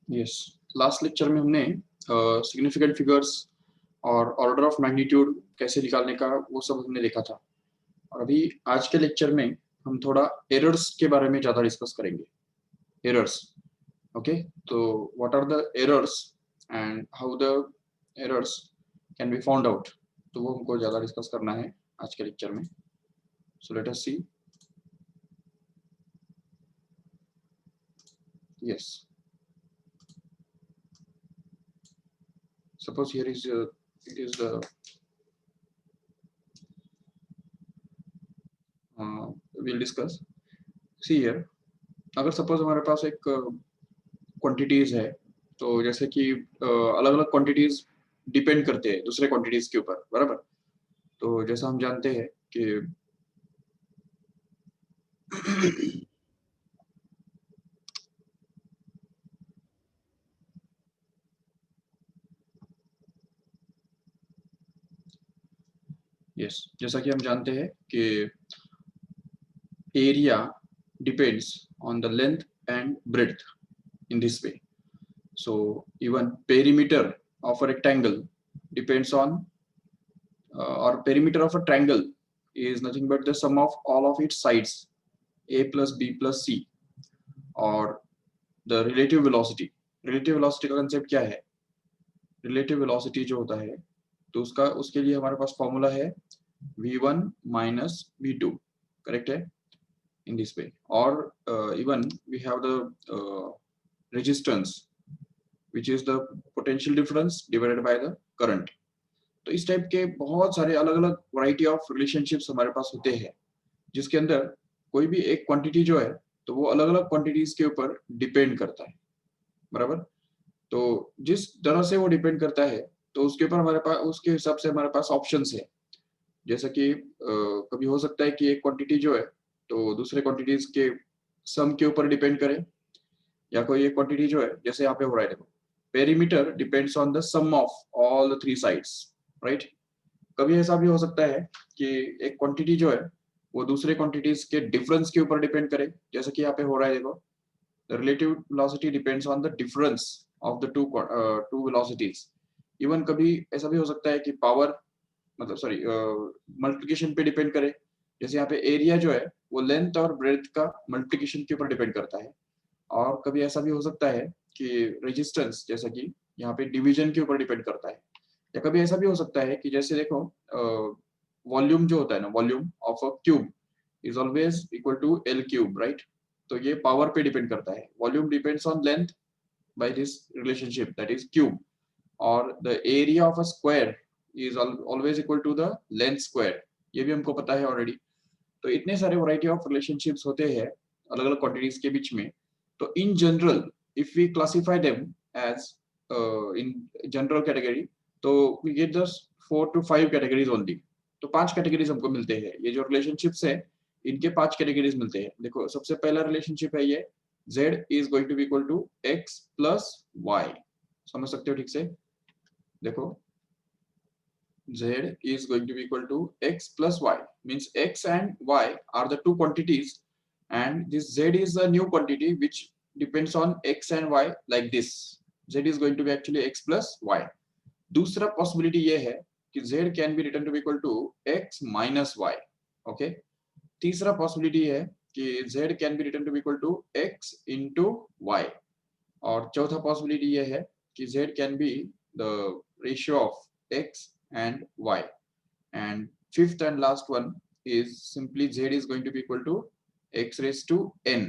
Yes, last lecture में हमने significant figures और ऑर्डर ऑफ मैग्नीट्यूड कैसे निकालने का वो सब हमने देखा था। और अभी आज के लेक्चर में हम थोड़ा एरर्स के बारे में ज़्यादा डिस्कस करेंगे। Errors, okay. तो what are the errors and how the errors can be found out, तो वो हमको ज़्यादा डिस्कस करना है आज के लेक्चर में। So let us see. Yes, suppose here is it is the we'll discuss. See here, अगर सपोज हमारे पास एक क्वांटिटीज है, तो जैसे कि अलग अलग क्वांटिटीज डिपेंड करते हैं दूसरे क्वांटिटीज के ऊपर, बराबर। तो जैसा हम जानते हैं कि यस, जैसा कि हम जानते हैं कि area depends on the length and breadth in this way. So even perimeter of a rectangle depends on or perimeter of a triangle is nothing but the sum of all of its sides, a plus b plus c, और the relative velocity. relative velocity का concept क्या है? relative velocity जो होता है, तो उसका उसके लिए हमारे पास फॉर्मूला है v1 minus v2, करेक्ट है, in this way. और even we have the resistance which is the potential difference divided by the current. तो इस टाइप के बहुत सारे अलग अलग वैरायटी ऑफ रिलेशनशिप्स हमारे पास होते हैं, जिसके अंदर कोई भी एक क्वांटिटी जो है तो वो अलग अलग क्वांटिटीज के ऊपर डिपेंड करता है, बराबर। तो जिस तरह से वो डिपेंड करता है तो उसके ऊपर हमारे पास उसके हिसाब से हमारे पास ऑप्शंस है। जैसे कि कभी हो सकता है कि एक क्वांटिटी जो है तो दूसरे क्वांटिटीज के सम के ऊपर डिपेंड करे, या कोई एक क्वांटिटी जो है जैसे यहाँ पे हो रहा है, देखो, perimeter depends on the sum of all the three sides, right. कभी ऐसा भी हो सकता है कि एक क्वांटिटी जो है वो दूसरे क्वांटिटीज के डिफरेंस के ऊपर डिपेंड करे, जैसे कि यहाँ पे हो रहा है, देखो, the relative velocity depends on the difference of the two velocities. Even कभी ऐसा भी हो सकता है कि पावर, मतलब सॉरी, मल्टीप्लिकेशन पे डिपेंड करे, जैसे यहाँ पे एरिया जो है वो लेंथ और ब्रेड्थ का मल्टीप्लिकेशन के ऊपर डिपेंड करता है। और कभी ऐसा भी हो सकता है कि रेजिस्टेंस, जैसा कि यहाँ पे डिवीजन के ऊपर डिपेंड करता है। या कभी ऐसा भी हो सकता है कि जैसे देखो, वॉल्यूम जो होता है ना, volume of a cube is always equal to L cube, right. तो ये पावर पे डिपेंड करता है। Volume depends on length by this relationship, that is cube. और the area of a square is always equal to the length square, ये भी हमको पता है ऑलरेडी। तो इतने सारे वैरायटी ऑफ रिलेशनशिप्स होते हैं अलग अलग क्वांटिटीज के बीच में। तो in general if we classify them as in general category, तो we get the 4 to 5 categories only. तो 5 कैटेगरीज हमको मिलते हैं। ये जो रिलेशनशिप्स है इनके 5 कैटेगरीज मिलते हैं। देखो, सबसे पहला रिलेशनशिप है ये, z is going to be equal to x plus y। समझ सकते हो ठीक से? देखो, z is going to be equal to x plus y, means x and y are the two quantities, and this z is a new quantity which depends on x and y like this. Z is going to be actually x plus y. दूसरा possibility ये है कि z can be written to be equal to x minus y, okay. तीसरा possibility है कि z can be written to be equal to x into y। और चौथा possibility ये है कि z can be the ratio of x and y। and fifth and last one is simply z is going to be equal to x raised to n,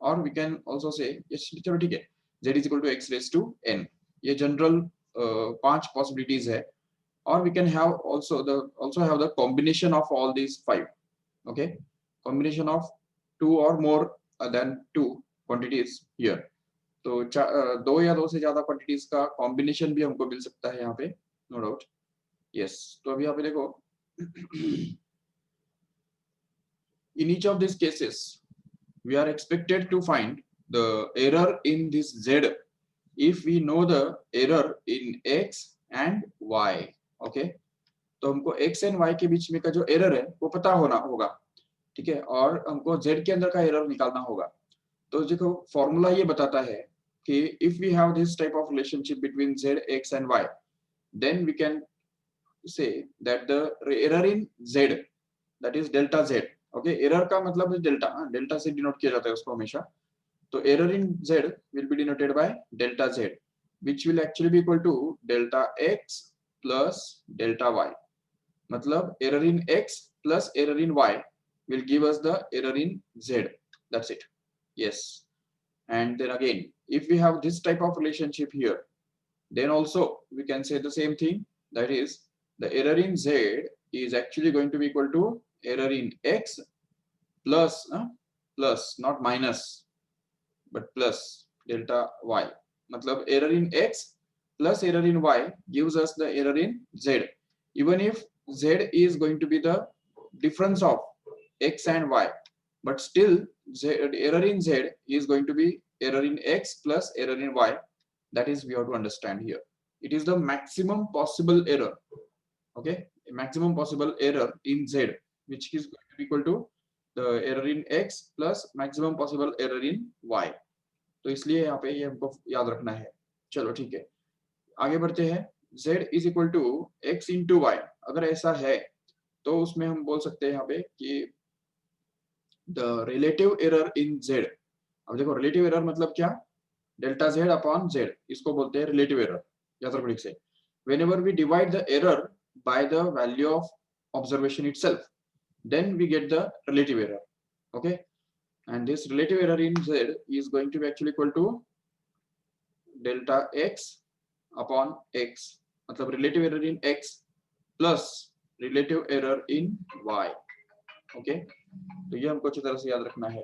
or we can also say, yes, चलो ठीक है, z is equal to x raised to n। ये general 5 possibilities है। or we can have also have the combination of all these 5, okay, combination of 2 or more than 2 quantities here। तो दो या दो से ज्यादा क्वांटिटीज का कॉम्बिनेशन भी हमको मिल सकता है यहाँ पे, नो डाउट। यस, तो अभी यहाँ पे देखो, in each of these cases we are expected to find the error in this z if we know the error in x and y, okay। तो हमको x and y के बीच में का जो एरर है वो पता होना होगा, ठीक है, और हमको z के अंदर का एरर निकालना होगा। तो देखो, फॉर्मूला ये बताता है कि if we have this type of relationship between z, x and y, then we can say that the error in z, that is delta z. Okay, error का मतलब है delta, delta से denote किया जाता है उसको हमेशा. तो error in z will be denoted by delta z, which will actually be equal to delta x plus delta y. मतलब error in x plus error in y will give us the error in z. That's it. Yes. And then again, if we have this type of relationship here, then also we can say the same thing, that is the error in z is actually going to be equal to error in x plus plus, not minus, but plus delta y. मतलब error in x plus error in y gives us the error in z, even if z is going to be the difference of x and y, but still error in z is going to be error in x plus error in y. That is we have to understand here. It is the maximum possible error. Okay, maximum possible error in z, which is going to be equal to the error in x plus maximum possible error in y. तो इसलिए यहाँ पे ये हमको याद रखना है. चलो ठीक है, आगे बढ़ते हैं. z is equal to x into y. अगर ऐसा है तो उसमें हम बोल सकते हैं यहाँ पे कि the relative error in z. अब देखो रिलेटिव एरर मतलब क्या, डेल्टा z अपॉन z, इसको बोलते हैं रिलेटिव एरर. याद रखो ठीक से. Whenever we divide the error by the value of observation itself, then we get the relative error. Okay, and this relative error in z is going to be actually equal to delta x upon x, मतलब relative error in x plus relative error in y. Okay, तो ये हमको अच्छी तरह से याद रखना है.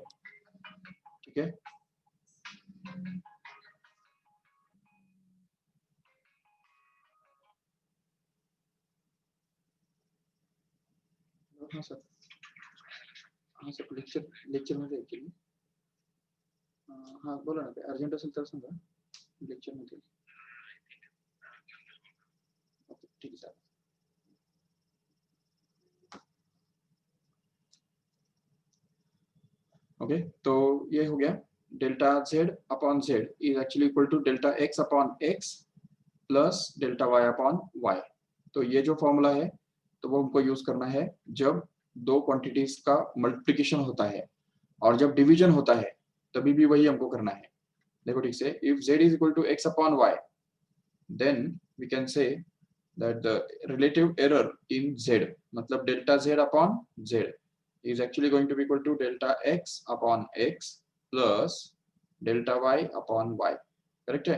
ठीक है, हाँ सर, हाँ सर, लेक्चर मध्ये ऍक्च्युअली हाँ बोला ना, अर्जंट असेल तर सांगा, लेक्चर मध्ये. ओके ठीक है सर. ओके, तो ये हो गया delta z upon z is actually equal to delta x upon x plus delta y upon y. तो ये जो फॉर्मूला है तो वो हमको यूज करना है जब दो क्वांटिटीज का मल्टीप्लिकेशन होता है, और जब डिवीजन होता है तभी भी वही हमको करना है. देखो ठीक से, if z is equal to x upon y, then we can say that the relative error in z, मतलब delta z upon z is actually going to be equal to delta x upon x plus delta y upon y. Correct?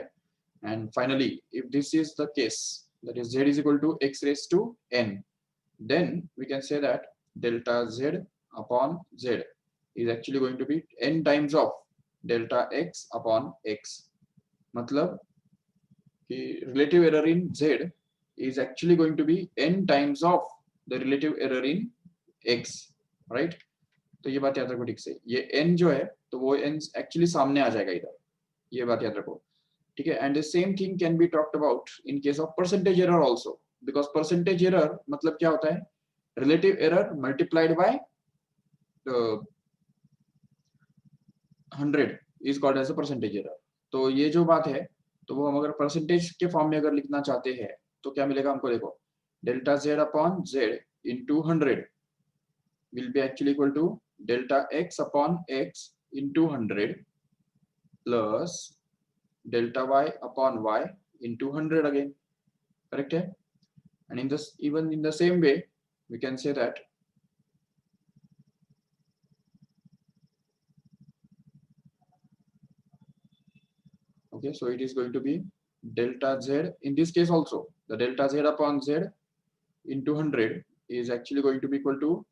And finally, if this is the case, that is z is equal to x raised to n, then we can say that delta z upon z is actually going to be n times of delta x upon x. मतलब कि relative error in z is actually going to be n times of the relative error in x. Right, तो ये बात याद रखो ठीक से. ये n जो है तो वो n एक्चुअली सामने आ जाएगा इधर, ये बात याद रखो. ठीक है, and the same thing can be talked about in case of percentage error also, because percentage error मतलब क्या होता है, relative error multiplied by 100 is called as a percentage error. तो ये जो बात है, तो वो हम अगर परसेंटेज के फॉर्म में अगर लिखना चाहते हैं तो क्या मिलेगा हमको, देखो delta z upon z into 100 will be actually equal to delta x upon x into 100 plus delta y upon y into 100 again. Correct? And in this, even in the same way, we can say that okay, so it is going to be delta z. In this case also, the delta z upon z into 100 is actually going to be equal to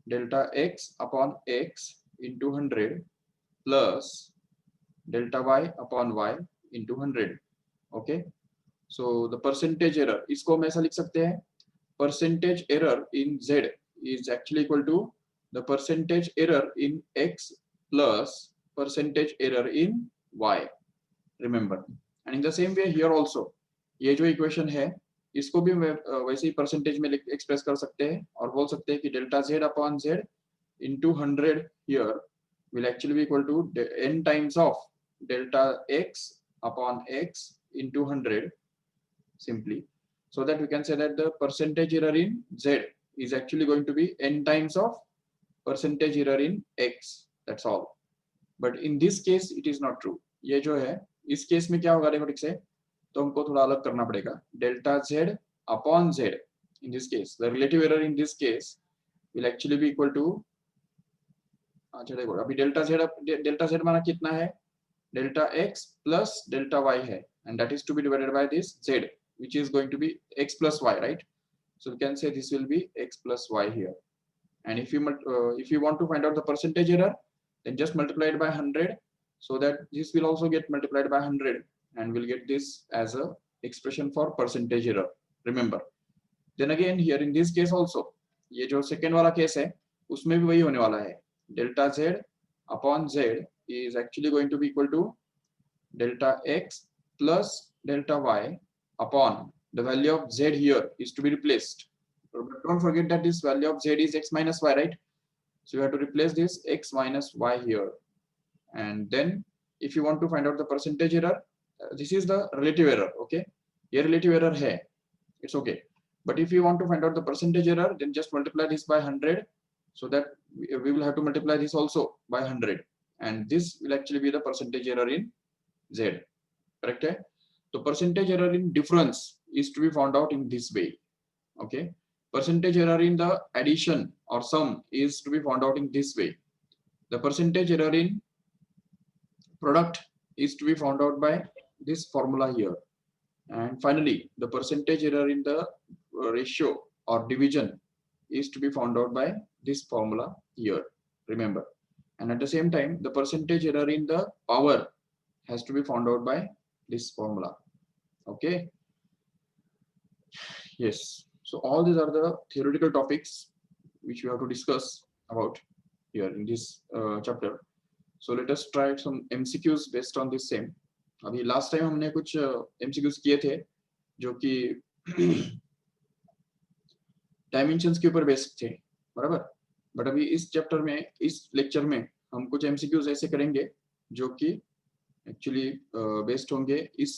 delta x upon x into 100 plus delta y upon y into 100. Okay, so the percentage error, इसको हम ऐसा लिख सकते हैं, percentage error in z is actually equal to the percentage error in x plus percentage error in y. Remember, and in the same way here also, ये जो equation है इसको भी वैसे ही परसेंटेज में एक्सप्रेस कर सकते हैं और बोल सकते हैं कि delta z upon z into 100 here will actually be equal to n times of delta x upon x into 100 simply, so that we can say that the percentage error in z is actually going to be n times of percentage error in x. That's all. But in this case it is not true. ये जो है इस case में क्या होगा देखो ठीक से, तो हमको थोड़ा अलग करना पड़ेगा. Delta z upon z in this case, the relative error in this case will actually be equal to, अच्छा देखो अभी डेल्टा z माना कितना है, delta x plus delta y है, and that is to be divided by this z which is going to be x plus y, right? So we can say this will be x plus y here. And if you want to find out the percentage error, then just multiply it by 100, so that this will also get multiplied by 100, and we'll get this as a expression for percentage error. Remember. Then again here in this case also, ये जो second वाला case है उसमें भी वही होने वाला है. Delta z upon z is actually going to be equal to delta x plus delta y upon the value of z here is to be replaced. But don't forget that this value of z is x minus y, right? So you have to replace this x minus y here. And then if you want to find out the percentage error, this is the relative error, okay? ये relative error है, it's okay. But if you want to find out the percentage error, then just multiply this by 100, so that we will have to multiply this also by 100. And this will actually be the percentage error in z, correct? So percentage error in difference is to be found out in this way, okay? Percentage error in the addition or sum is to be found out in this way. The percentage error in product is to be found out by this formula here. And finally, the percentage error in the ratio or division is to be found out by this formula here, remember. And at the same time, the percentage error in the power has to be found out by this formula, okay? Yes. So all these are the theoretical topics which we have to discuss about here in this chapter. So let us try some MCQs based on this same. अभी last time हमने कुछ MCQs किए थे जो कि dimensions के ऊपर based थे, बराबर? But अभी इस चैप्टर में, इस लेक्चर में हम कुछ MCQs ऐसे करेंगे जो कि actually बेस्ड होंगे इस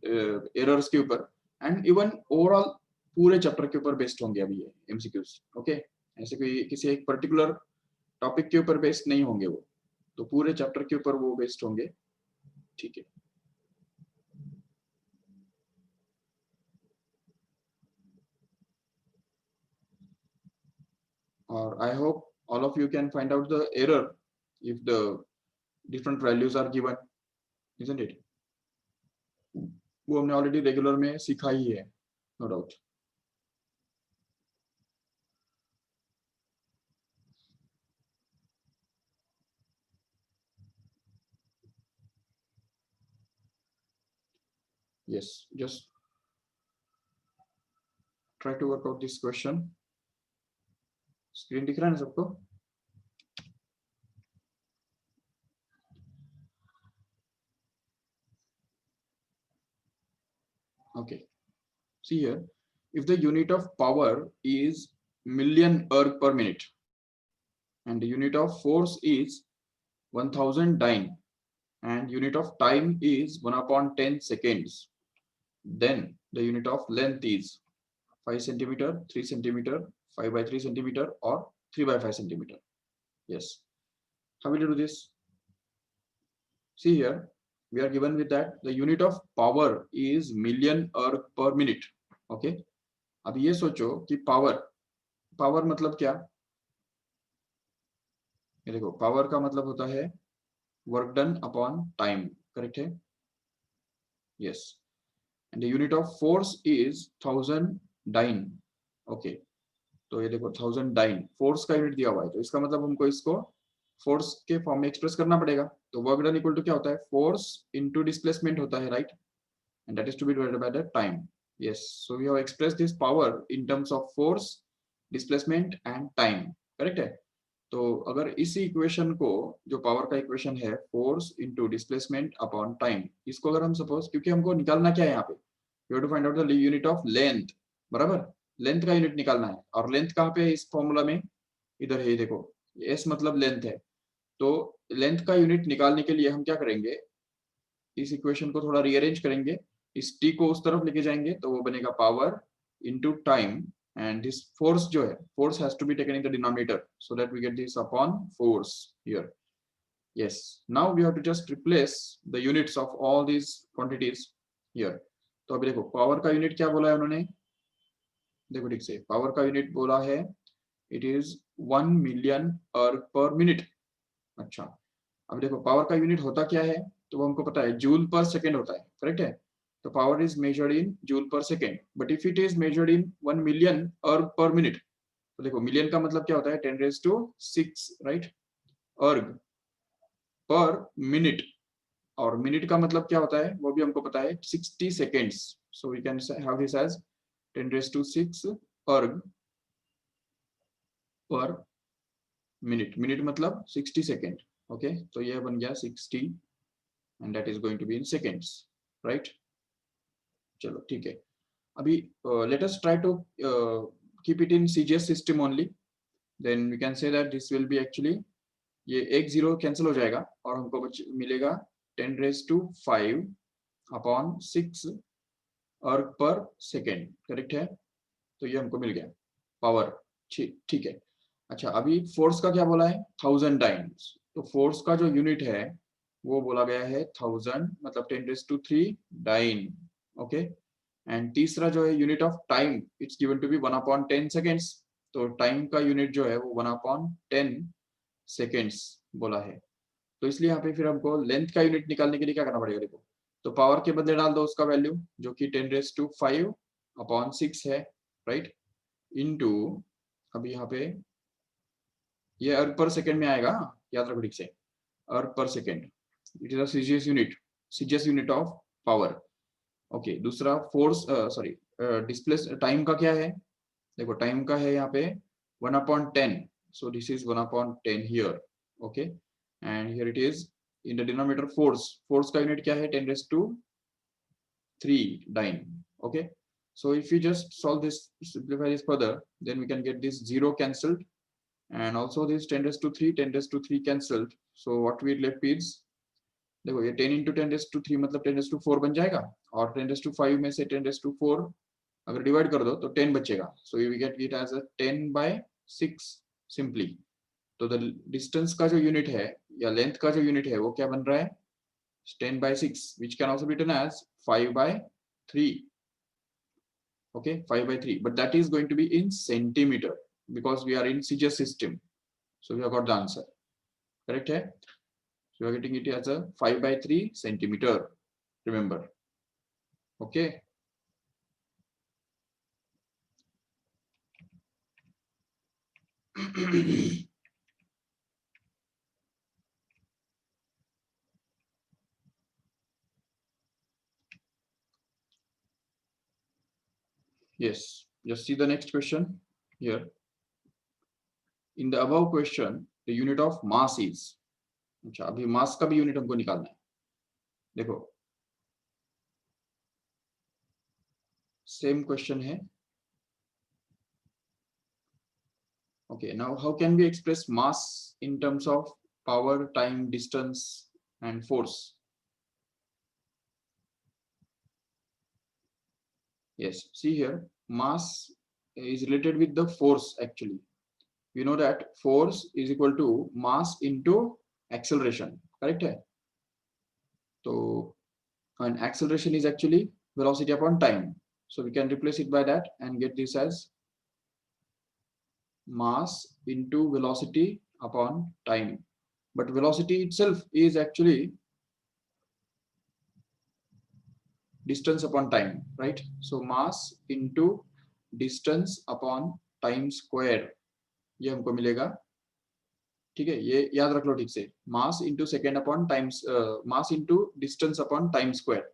errors के ऊपर, and even overall पूरे चैप्टर के ऊपर बेस्ड होंगे अभी ये MCQs, ओके? ऐसे कोई किसी एक पर्टिकुलर टॉपिक के ऊपर बेस्ड नहीं होंगे वो, तो पूरे चैप्टर के ऊपर वो बेस्ड होंगे, ठीक है? और I hope all of you can find out the error if the different values are given, isn't it? वो हमने ऑलरेडी रेगुलर में सीखा ही है, no doubt. Yes, just try to work out this question. Screen दिख रहा है ना सबको? Okay. See here, if the unit of power is million erg per minute and the unit of force is 1000 dyne and unit of time is 1/10 seconds, then the unit of length is 5 centimeter, 3 centimeter, 5/3 centimeter, or 3/5 centimeter. Yes. How will you do this? See here, we are given with that the unit of power is million erg per minute. Okay. अब ये सोचो कि power मतलब क्या? ये देखो, power का मतलब होता है work done upon time, correct है? Yes. And the unit of force is 1000 dyne. Okay, तो ये देखो 1000 डाइन फोर्स का यूनिट दिया हुआ है, तो इसका मतलब हमको इसको फोर्स के फॉर्म में एक्सप्रेस करना पड़ेगा. तो वर्क डन इक्वल टू क्या होता है? फोर्स इनटू डिस्प्लेसमेंट होता है, right? And that is to be divided by the time. Yes, so we have expressed this power in terms of force, displacement and time, correct है? तो अगर इसी equation को, जो पावर का इक्वेशन है, force into displacement upon time, इसको अगर हम सपोज, क्योंकि हमको निकालना क्या है यहाँ पे, you have to find out the unit of length, बराबर? लेंथ का यूनिट निकालना है, और लेंथ कहाँ पे है इस फॉर्मूला में? इधर है, देखो, एस मतलब लेंथ है. तो लेंथ का यूनिट निकालने के लिए हम क्या करेंगे, इस इक्वेशन को थोड़ा रीअरेंज करेंगे, इस t को उस तरफ लेके जाएंगे तो वो बनेगा power into time, and this force जो है, force has to be taken in the denominator so that we get this upon force here. Yes, now we have to just replace the units of all these quantities here. तो अभी देखो power का unit क्या बोला है उन्होंने, देखो ठीक से, पावर का यूनिट बोला है इट इज 1 मिलियन अर्ग पर मिनट. अच्छा, अब देखो पावर का यूनिट होता क्या है, तो वो हमको पता है जूल पर सेकेंड होता है, करेक्ट है. तो power is measured in joule पर second, but if it is measured in 1 million अर्ग पर मिनट, तो देखो मिलियन का मतलब क्या होता है 10⁻⁶, राइट, अर्ग पर मिनट, और मिनट का मतलब क्या होता है वो भी हमको पता है 60 seconds. So we can have this as 10⁶ erg पर मिनट. मिनट मतलब 60 सेकेंड. ओके, तो ये बन गया 60 and that is going to be in seconds, right. चलो ठीक है, अभी let us try to keep it in CGS system only, then we can say that this will be actually, ये एक जीरो कैंसिल हो जाएगा और हमको मिलेगा 10⁵ अपॉन 6 अर्ग पर सेकेंड, करेक्ट है. तो ये हमको मिल गया पावर, ठीक है. अच्छा, अभी फोर्स का क्या बोला है 1000 टाइम्स, तो फोर्स का जो यूनिट है वो बोला गया है 1000 मतलब 10⁻³ डाइन. ओके, एंड तीसरा जो है unit of time it's given to be 1/10 seconds, तो टाइम का यूनिट जो है वो 1/10 सेकेंड्स बोला है. तो इसलिए यहाँ पे फिर हमको लेंथ का यूनिट निकालने के लिए क्या करना पड़ेगा, देखो तो पावर के बदले डाल दो उसका वैल्यू जो कि 10⁵/6 है, राइट, इनटू, अभी यहाँ पे ये अर्ग पर सेकेंड में आएगा, याद रखो ठीक से, अर्ग पर second, it is a CGS unit of power. Okay, दूसरा फोर्स, सॉरी डिस्प्लेस टाइम का क्या है, देखो टाइम का है यहाँ पे 1/10, so this is 1/10 here. Okay, and here it is in the denominator force, force का यूनिट क्या है 10⁻³ dyne. Okay, so if you just solve this, simplify this further, then we can get this 0 cancelled and also this 10⁻³ cancelled, so what we left is, देखो ये 10 into 10⁻³ मतलब 10⁻4 बन जाएगा, और 10⁻5 में से 10⁻4 अगर डिवाइड कर दो तो 10 बचेगा, so we get it as a 10/6 simply. तो द डिस्टेंस का जो यूनिट है या लेंथ का जो यूनिट है वो क्या बन रहा है 10/6, which can also be written as 5/3. Okay, 5/3, but that is going to be in centimeter because we are in CGS system. So we have got the answer, correct है. So we are getting it as a 5/3 centimeter, remember. Okay. Yes, just see the next question here. In the above question, the unit of mass is, अच्छा अभी मास का भी unit हमको निकालना है. देखो same question है. Okay, now how can we express mass in terms of power, time, distance and force? Yes, see here, mass is related with the force actually. We know that force is equal to mass into acceleration, correct है. तो and acceleration is actually velocity upon time, so we can replace it by that and get this as mass into velocity upon time, but velocity itself is actually distance upon time, right. So mass into distance upon time square, ये हमको मिलेगा, ठीक है. ये याद रख लो ठीक से, mass into second upon times, mass into distance upon time square.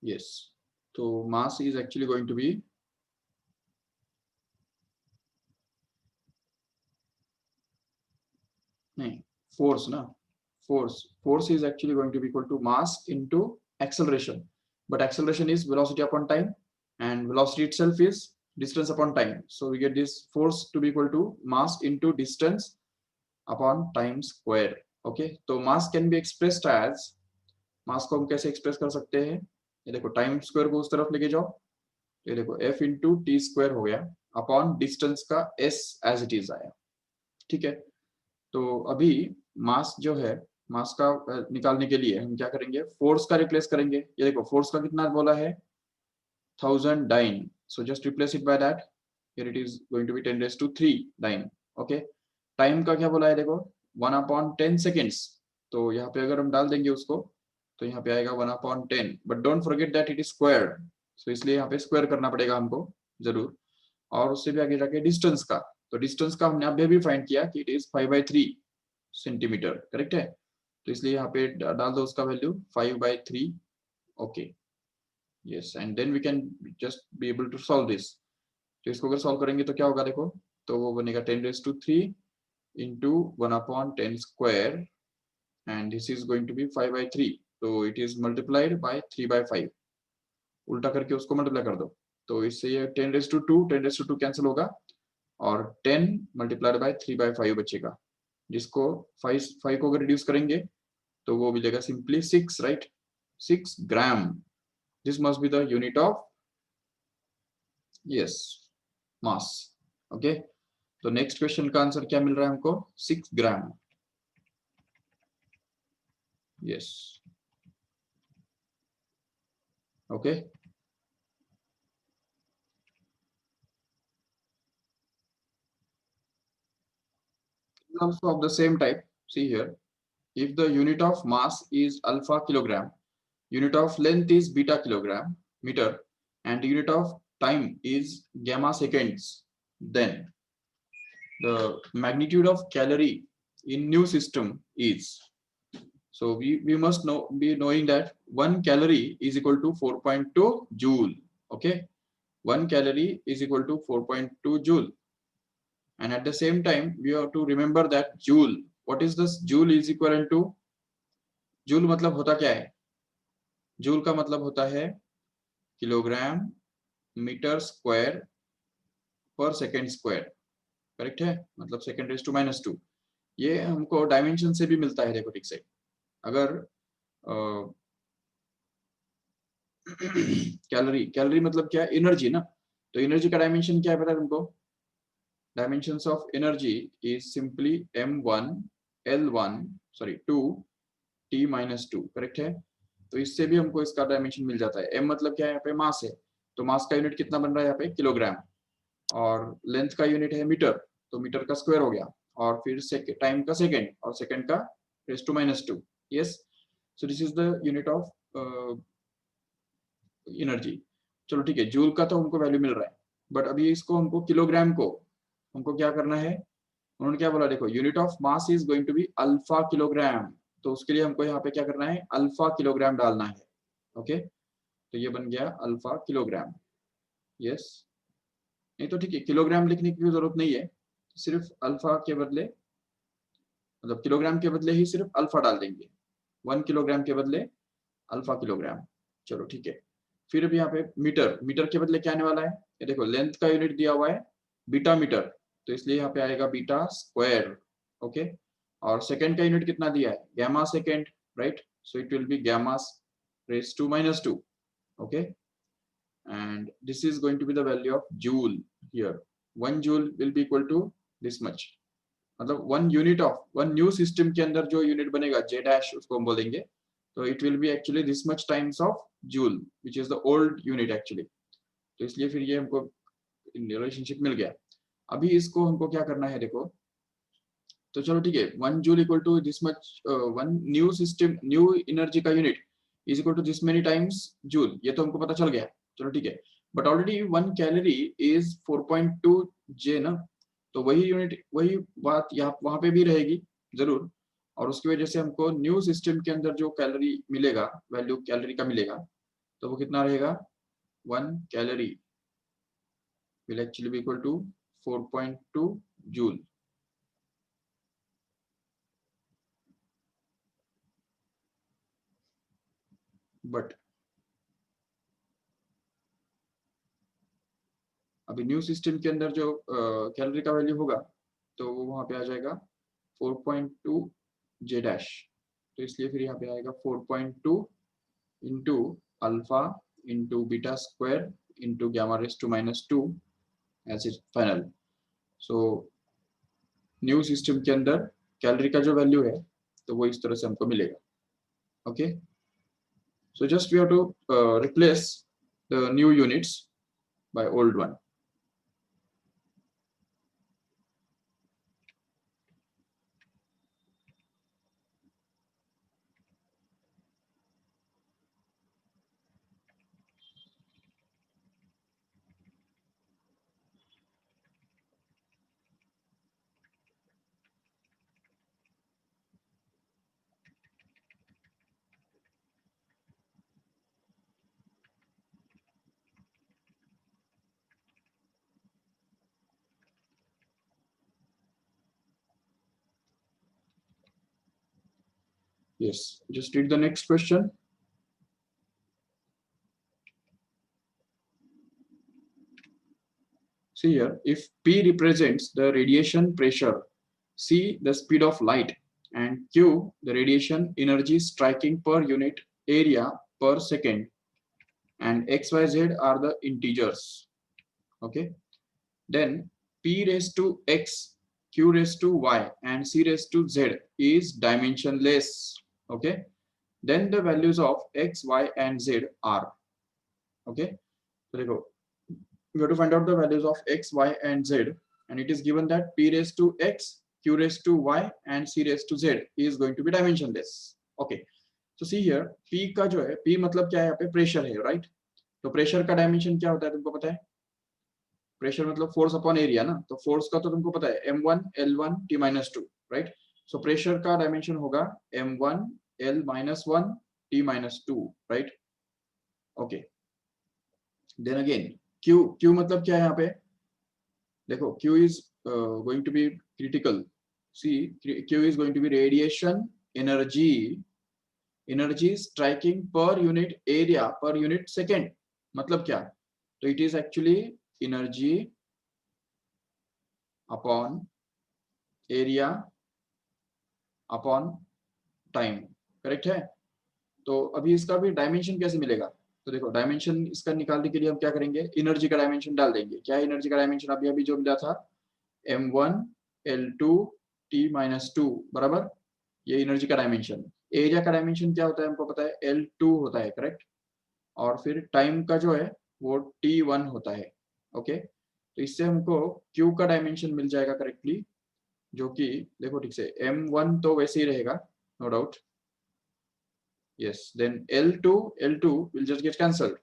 Yes, तो mass is actually going to be, नहीं फोर्स ना, force is actually going to be equal to mass into acceleration, but acceleration is velocity upon time, and velocity itself is distance upon time. So we get this force to be equal to mass into distance upon time square. Okay, तो mass can be expressed as, मास को हम कैसे express कर सकते हैं, ये देखो time square को उस तरफ लेके जाओ, ये देखो f इंटू टी स्क्वायर हो गया अपॉन डिस्टेंस का s एज इट इज आया। ठीक है, तो अभी मास जो है, मास का निकालने के लिए हम क्या करेंगे, फोर्स का रिप्लेस करेंगे। ये देखो फोर्स का कितना बोला है, 1000 dyne, so just replace it by that, here it is going to be 10 raised to 3 dyne। okay, time का क्या बोला है देखो, 1/10 seconds, तो यहाँ पे अगर हम डाल देंगे उसको तो यहाँ पे आएगा 1/10, but don't forget that it is square, so इसलिए यहाँ पे स्क्वायर करना पड़ेगा हमको जरूर। और उससे भी आगे जाके डिस्टेंस का, तो डिस्टेंस का हमने अभी भी फाइंड किया कि इट इज 5/3 सेंटीमीटर, करेक्ट है, तो इसलिए यहाँ पे डाल दो उसका value 5/3। Okay, yes, and then we can just be able to solve this। तो इसको अगर सॉल्व करेंगे तो क्या होगा देखो, तो वो बनेगा 10 raised to 3 into 1/10 square, and this is going to be 5/3, तो it is multiplied by 3/5, उल्टा करके उसको मल्टीप्लाई कर दो, तो इससे ये 10 raised to 2, 10 raised to 2 cancel होगा और 10 मल्टीप्लाइड बाय 3/5 बचेगा, जिसको 5 को अगर रिड्यूस करेंगे तो वो मिलेगा simply 6, right, 6 gram. This must be the unit of, yes, mass. Okay, तो नेक्स्ट क्वेश्चन का आंसर क्या मिल रहा है हमको, 6 gram. Yes, okay, also of the same type, see here, if the unit of mass is alpha kilogram, unit of length is beta kilogram meter, and unit of time is gamma seconds, then the magnitude of calorie in new system is, so we must be knowing that 1 calorie is equal to 4.2 joule. Okay, 1 calorie is equal to 4.2 joule, and at the same time we have to remember that joule, what is this joule is equivalent to, joule मतलब होता क्या है, joule का मतलब होता है kilogram metre square पर second square, correct है, मतलब सेकेंड रेज टू -2, ये हमको डायमेंशन से भी मिलता है, देखो ठीक से, अगर कैलोरी, कैलोरी मतलब क्या है, एनर्जी ना, तो एनर्जी का डायमेंशन क्या है पता है तुमको, dimensions of energy is simply m1 l1 sorry 2 t-2, correct है, तो इससे भी हमको इसका डायमेंशन मिल जाता है। m मतलब क्या है, यहाँ पे मास है, तो मास का यूनिट कितना बन रहा है यहाँ पे, किलोग्राम, और लेंथ का यूनिट है मीटर, तो मीटर का स्क्वायर हो गया, और फिर टाइम का सेकेंड, और सेकेंड का raise to -2। Yes, so this is the unit of energy. चलो ठीक है, जूल का तो हमको वैल्यू मिल रहा है, बट अभी इसको हमको किलोग्राम को हमको क्या करना है, उन्होंने क्या बोला देखो, unit of mass is going to be alpha kilogram, तो उसके लिए हमको यहाँ पे क्या करना है, अल्फा किलोग्राम डालना है। ओके, तो ये बन गया अल्फा किलोग्राम। यस, नहीं तो ठीक है, किलोग्राम लिखने की जरूरत नहीं है, सिर्फ अल्फा के बदले, मतलब किलोग्राम के बदले ही सिर्फ अल्फा डाल देंगे, 1 किलोग्राम के बदले अल्फा किलोग्राम। चलो ठीक है, फिर अभी यहाँ पे मीटर, मीटर के बदले क्या आने वाला है, ये देखो लेंथ का यूनिट दिया हुआ है बीटा मीटर, तो इसलिए यहाँ पे आएगा बीटा स्क्वायर। ओके, और सेकंड का यूनिट कितना दिया है, gamma second, right, so it will be gamma raise to -2। Okay, and this is going to be the value of joule here, 1 joule will be equal to this much, मतलब 1 unit of 1 new system के अंदर जो unit बनेगा J dash, उसको हम बोलेंगे, तो it will be actually this much times of joule which is the old unit actually, तो इसलिए फिर ये हमको रिलेशनशिप मिल गया। अभी इसको हमको क्या करना है देखो, तो चलो ठीक है, 1 joule equal to this much, 1 new system new energy का unit is equal to this many times joule, ये तो हमको पता चल गया, चलो ठीक है, but already 1 calorie is 4.2 J ना, तो वही यूनिट वही बात यहाँ वहां पे भी रहेगी जरूर, और उसकी वजह से हमको न्यू सिस्टम के अंदर जो कैलोरी मिलेगा, वैल्यू कैलोरी का मिलेगा, तो वो कितना रहेगा, 1 calorie will actually be equal to 4.2 joule। but अभी न्यू सिस्टम के अंदर जो कैलोरी का वैल्यू होगा तो वो वहां पे आ जाएगा 4.2 जे डैश, तो इसलिए फिर यहाँ पे आएगा 4.2 into alpha into beta square into gamma raise to -2 as it final. So new system के अंदर कैलोरी का जो वैल्यू है तो वो इस तरह से हमको मिलेगा। Okay, so just we have to replace the new units by old one. Yes, just read the next question. See here, if P represents the radiation pressure, C the speed of light, and Q the radiation energy striking per unit area per second, and X, Y, Z are the integers. Okay, then P raised to X, Q raised to Y, and C raised to Z is dimensionless. Okay, then the values of X, Y, and Z are. Okay, so there you go. We have to find out the values of X, Y, and Z, and it is given that P raised to X, Q raised to Y, and C raised to Z is going to be dimensionless. Okay, so see here, P का जो है, P मतलब क्या है, यहाँ पे pressure है, right? तो प्रेशर का डायमेंशन क्या होता है तुमको पता है? प्रेशर मतलब फोर्स अपॉन एरिया ना, तो फोर्स का तो तुमको पता है M1 L1 T-2, right? So pressure का डायमेंशन होगा M1 L-1 T-2, right? Okay, then again Q मतलब क्या है यहाँ पे? देखो Q is going to be critical. See, Q is going to be radiation energy striking per unit area per unit second. मतलब क्या? तो it is actually energy upon area upon time, correct है? तो अभी इसका भी डायमेंशन कैसे मिलेगा? तो देखो डायमेंशन इसका निकालने के लिए हम क्या करेंगे, एनर्जी का डायमेंशन डाल देंगे। क्या एनर्जी का डायमेंशन अभी अभी जो मिला था, M1 L2 T-2 बराबर, ये एनर्जी का डायमेंशन। एरिया का डायमेंशन क्या होता है हमको पता है, L2 होता है, करेक्ट? और फिर टाइम का जो है वो T1 होता है। ओके, तो इससे हमको Q का डायमेंशन मिल जाएगा करेक्टली, जो कि देखो ठीक से M1 तो वैसे ही रहेगा, no doubt. Yes, then L2 will just get cancelled,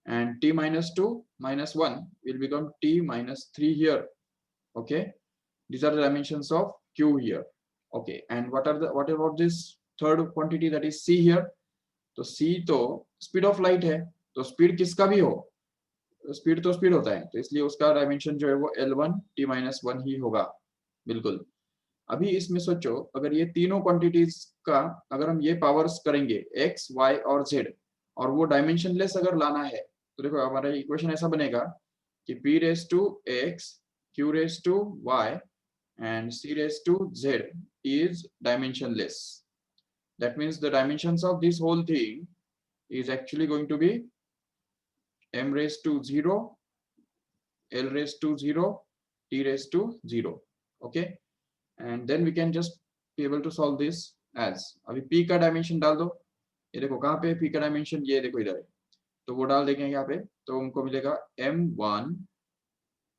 and T-2 -1 will become T-3 here. Okay, these are the dimensions of Q here. Okay, and what about this third quantity, that is C here? तो C तो speed of light है, तो speed किसका भी हो, speed तो speed होता है, तो इसलिए उसका डायमेंशन जो है वो L1 T-1 ही होगा, बिल्कुल। अभी इसमें सोचो, अगर ये तीनों क्वांटिटीज का अगर हम ये पावर्स करेंगे x, y और z, और वो डायमेंशनलेस अगर लाना है, तो देखो हमारा इक्वेशन ऐसा बनेगा कि p raise to x, q raise to y and c raise to z is dimensionless. That means the dimensions of this whole thing is actually going to be m raised to 0, l raised to 0, t raised to 0. Okay, and then we can just be able to solve this as, अभी p का dimension डाल दो, ये देखो कहाँ पे p का dimension, ये देखो इधर है, तो वो डाल देंगे यहाँ पे, तो हमको मिलेगा M1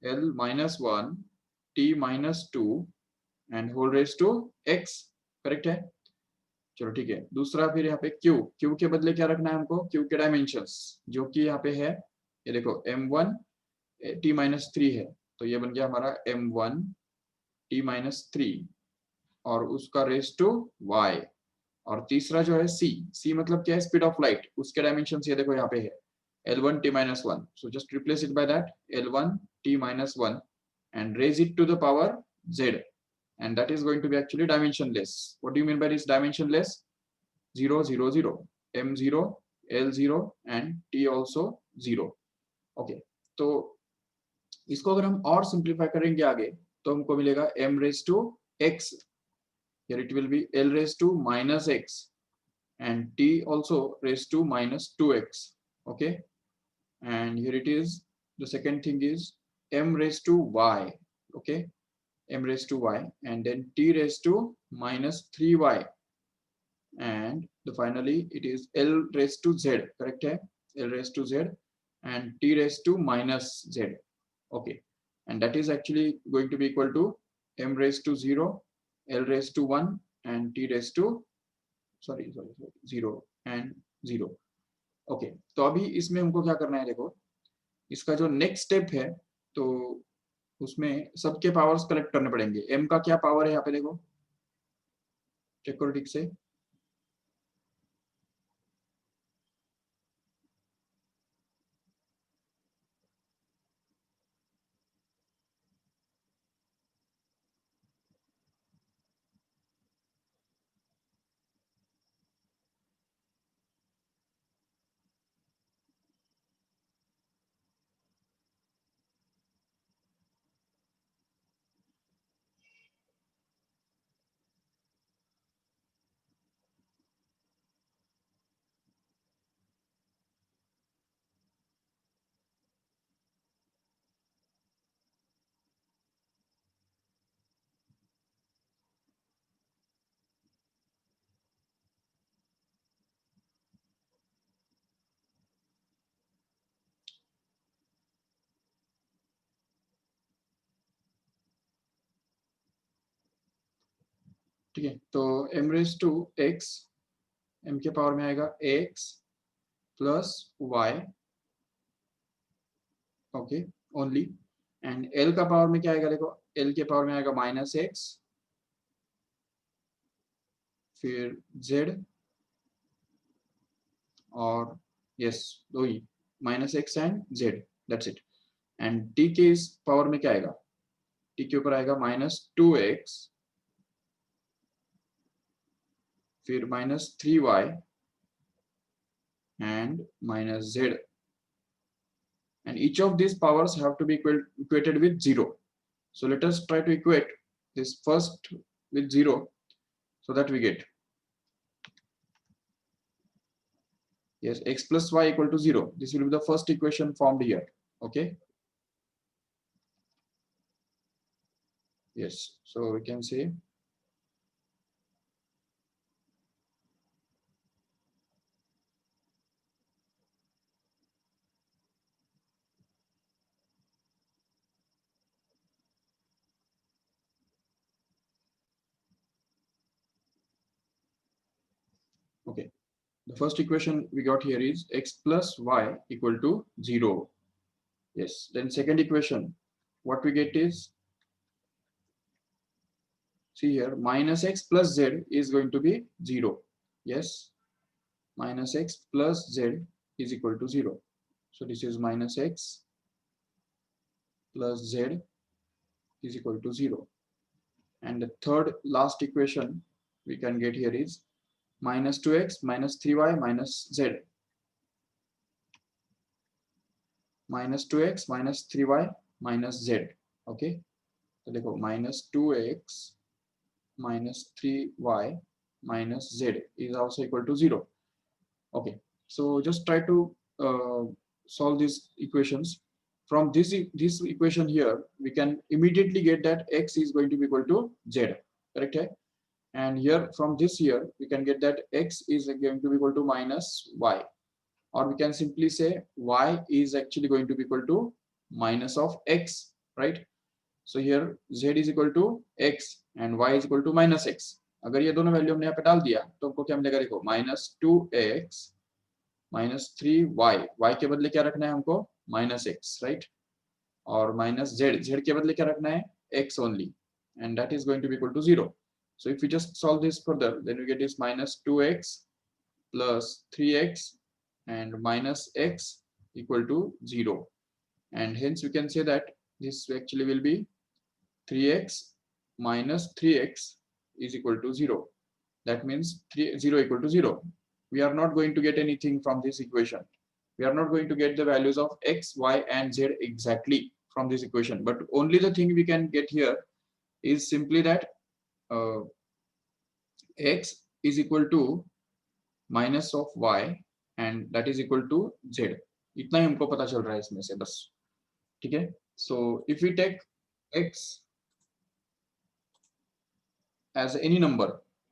L-1 T-2 and whole raise to x, correct है? चलो ठीक है, दूसरा फिर यहाँ पे Q के बदले क्या रखना है हमको, Q के डायमेंशंस, जो कि यहाँ पे है, ये देखो M1 T-3 है, तो ये बन गया हमारा M1 T-3 और उसका रेस टू y, और तीसरा जो है c मतलब क्या है, स्पीड ऑफ लाइट, उसके डायमेंशन ये देखो यहाँ पे है L1 T-1, so just replace it by that L1 T-1 and raise it to the power z, and that is going to be actually dimensionless. What do you mean by this dimensionless? 0 0 0, M0 L0 and T also 0. Okay, तो इसको अगर हम और simplify करेंगे आगे तो हमको मिलेगा m raise to x, here it will be l raised to minus x and t also raised to minus 2x. Okay, and here it is, the second thing is m raised to y. Okay, m raised to y, and then t raised to minus 3y, and the finally it is l raised to z. Correct hai, l raised to z and t raised to minus z. Okay, and that is actually going to be equal to m raised to 0, l raised to 1 and t raised to sorry 0 and 0. Okay, तो अभी इसमें हमको क्या करना है, देखो इसका जो नेक्स्ट स्टेप है तो उसमें सबके पावर्स कलेक्ट करने पड़ेंगे। m का क्या पावर है यहाँ पे, देखो चेक करो ठीक से। ठीक है, तो m raise to x, m के पावर में आएगा x plus y। Okay, only, and l का पावर में क्या आएगा, देखो l के पावर में आएगा माइनस x, फिर z और यस दो ही minus x and z, that's it. And t के इस पावर में क्या आएगा, t के ऊपर आएगा माइनस 2x, फिर minus 3y and minus z, and each of these powers have to be equated with 0. So let us try to equate this first with 0 so that we get, yes, x plus y equal to 0. This will be the first equation formed here. Okay, yes, so we can say okay, the first equation we got here is x plus y equal to 0. Yes, then second equation what we get is, see here, minus x plus z is going to be 0. Yes, minus x plus z is equal to 0. So this is minus x plus z is equal to 0. And the third last equation we can get here is minus 2x minus 3y minus z. Minus 2x minus 3y minus z. Okay, so देखो minus 2x minus 3y minus z is also equal to 0. Okay, so just try to solve these equations. From this equation here we can immediately get that x is going to be equal to z, correct hai? And here from this here we can get that x is going to be equal to minus y, or we can simply say y is actually going to be equal to minus of x, right? So here z is equal to x and y is equal to minus x. अगर ये दोनों value हमने यहाँ पे डाल दिया तो हमको क्या मिलेगा, देखो minus 2x minus 3y, y के बदले क्या रखना है हमको, माइनस x, राइट? और माइनस z के बदले क्या रखना है, x only, and that is going to be equal to 0. So if we just solve this further, then we get this minus 2x plus 3x and minus x equal to 0. And hence we can say that this actually will be 3x minus 3x is equal to 0. That means 0 equal to 0. We are not going to get anything from this equation. We are not going to get the values of x, y, and z exactly from this equation, but only the thing we can get here is simply that x is equal to minus of y and that is equal to z. इतना ही हमको पता चल रहा है इसमें से बस, ठीक है. So if we take x as any number,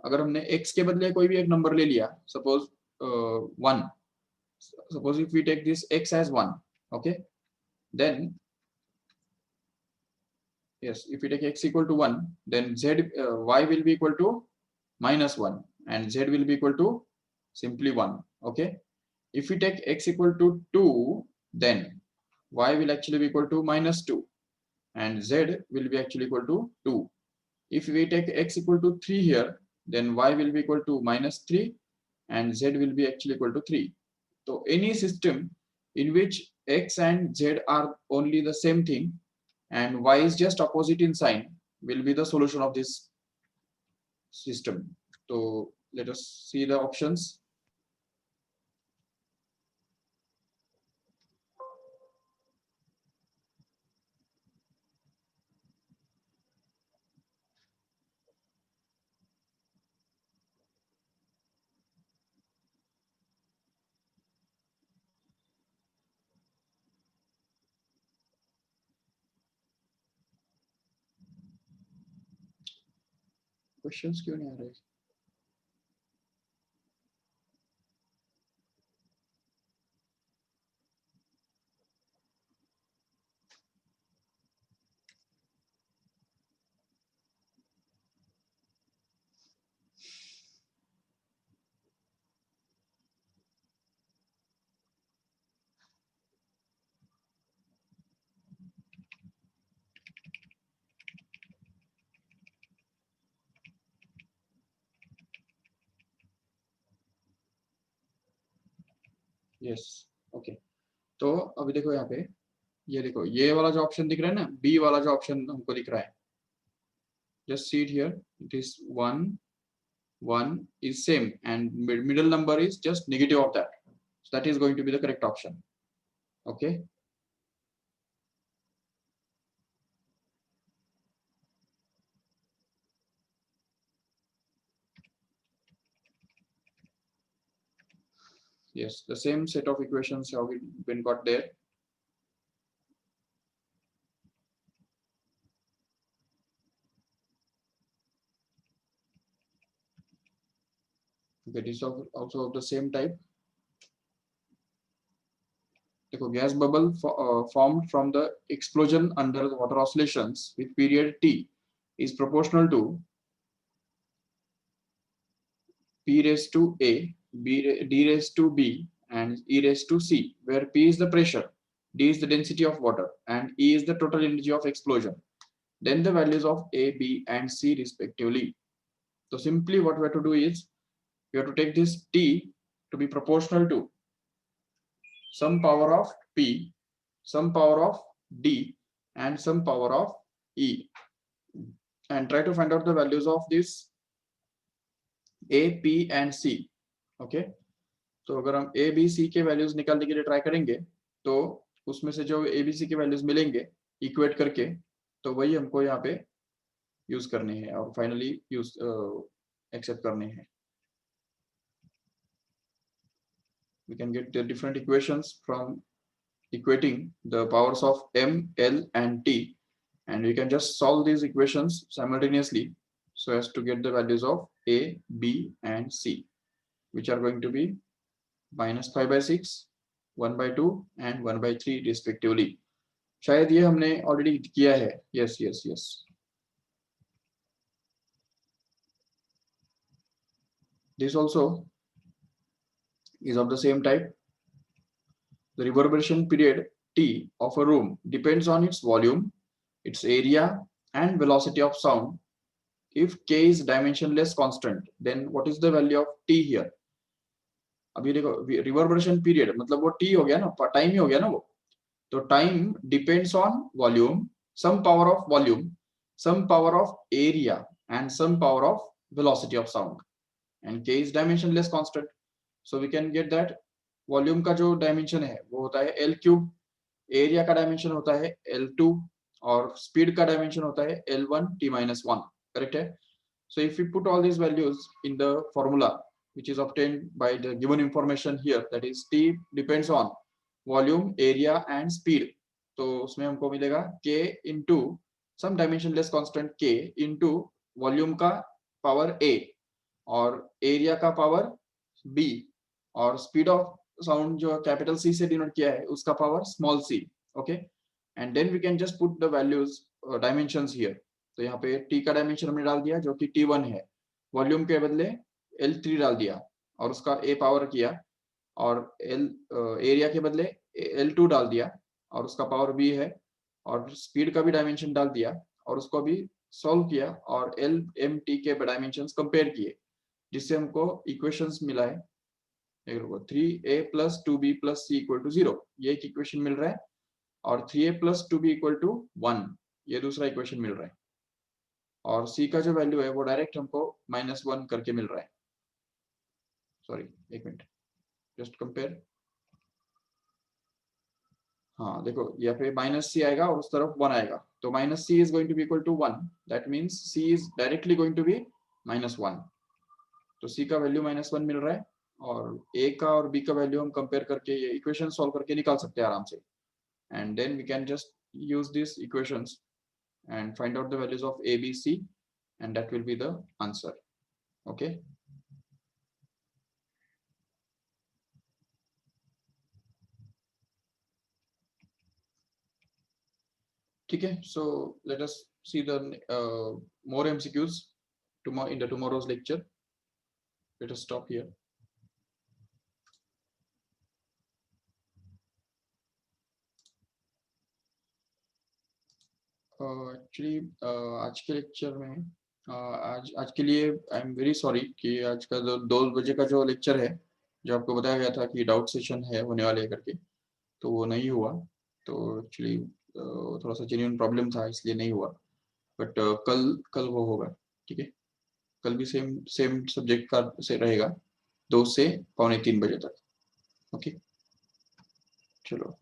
अगर हमने x के बदले कोई भी एक नंबर ले लिया, suppose 1, suppose if we take this x as 1, okay, then yes, if we take x equal to 1, then z y will be equal to minus 1 and z will be equal to simply 1, okay. If we take x equal to 2, then y will actually be equal to minus 2 and z will be actually equal to 2. If we take x equal to 3 here, then y will be equal to minus 3 and z will be actually equal to 3. So any system in which x and z are only the same thing and y is just opposite in sign will be the solution of this system. So let us see the options. Questions क्यों नहीं आ रहे? Yes, okay. तो अभी देखो यहाँ पे, ये देखो ये वाला जो ऑप्शन दिख रहा है ना, बी वाला जो ऑप्शन हमको दिख रहा है, just see it here, it is 1 1 is same and middle number is just negative of that, so that is going to be the correct option, okay. Yes, the same set of equations have been got there. Okay, this is also of the same type. देखो, gas bubble formed from the explosion under the water oscillations with period t is proportional to p raised to a, d raised to b and e raised to c, where p is the pressure, d is the density of water and e is the total energy of explosion. Then the values of a, b and c respectively. So simply what we have to do is we have to take this t to be proportional to some power of p, some power of d and some power of e, and try to find out the values of this a, p and c, okay. तो अगर हम a, b, c के values निकालने के लिए try करेंगे तो उसमें से जो a, b, c के वैल्यूज मिलेंगे इक्वेट करके, तो वही हमको यहाँ पे यूज करने हैं और फाइनली यूज एक्सेप्ट करने हैं. We can get the different equations from equating the powers of m, l and t, and we can just solve these equations simultaneously so as to get the values of a, b and c, which are going to be minus 5 by 6, 1 by 2 and 1 by 3 respectively. शायद ये हमने already किया है. yes yes yes. This also is of the same type. The reverberation period T of a room depends on its volume, its area, and velocity of sound. If K is dimensionless constant, then what is the value of T here? अभी देखो reverberation period मतलब वो T हो गया ना, time ही हो गया ना वो. तो time depends on volume, some power of volume, some power of area, and some power of velocity of sound. And K is dimensionless constant, so we can get that volume का जो dimension है वो होता है L cube area का dimension होता है L2 और स्पीड का डायमेंशन होता है L1 T-1, करेक्ट है. So if we put all these values in the formula which is obtained by the given information here, that is T depends on volume, area and speed. तो उसमें हमको मिलेगा K into some dimensionless constant K into volume का power A और area का power B और speed of sound जो capital C से डिनोट किया है उसका power small c. Okay, and then we can just put the values dimensions here. तो यहाँ पे T का डायमेंशन हमने डाल दिया जो कि T1 है, वॉल्यूम के बदले L3 डाल दिया और उसका A पावर किया और एरिया के बदले L2 डाल दिया और उसका पावर B है और स्पीड का भी डायमेंशन डाल दिया और उसको भी सॉल्व किया और LMT के डायमेंशंस कंपेयर किए जिससे हमको इक्वेशंस मिला है 3a plus 2b plus c equal to 0, ये एक इक्वेशन मिल रहा है और 3a plus 2b equal to 1 ये दूसरा इक्वेशन मिल रहा है और c का जो वैल्यू है वो डायरेक्ट हमको -1 करके मिल रहा है. सॉरी एक मिनट, जस्ट कंपेयर. हाँ देखो यहाँ पे -c आएगा और उस तरफ 1 आएगा तो -c is going to be equal to 1, that means c is directly going to be -1. तो c का वैल्यू -1 मिल रहा है और a का और b का वैल्यू हम कंपेयर करके ये इक्वेशन सॉल्व करके निकाल सकते हैं आराम से. And then we can just use these equations and find out the values of a, b, c, and that will be the answer. Okay. ठीक है, so let us see the more MCQs tomorrow in the tomorrow's lecture. Let us stop here. Actually आज के lecture में आज के लिए I am very sorry कि आज का 2 बजे का जो लेक्चर है जो आपको बताया गया था कि डाउट सेशन है होने वाले करके, तो वो नहीं हुआ. तो एक्चुअली थोड़ा सा जेन्युइन प्रॉब्लम था इसलिए नहीं हुआ, बट कल कल वो होगा. ठीक है, कल भी सेम सब्जेक्ट का से रहेगा 2 से 2:45 बजे तक. ओके, चलो.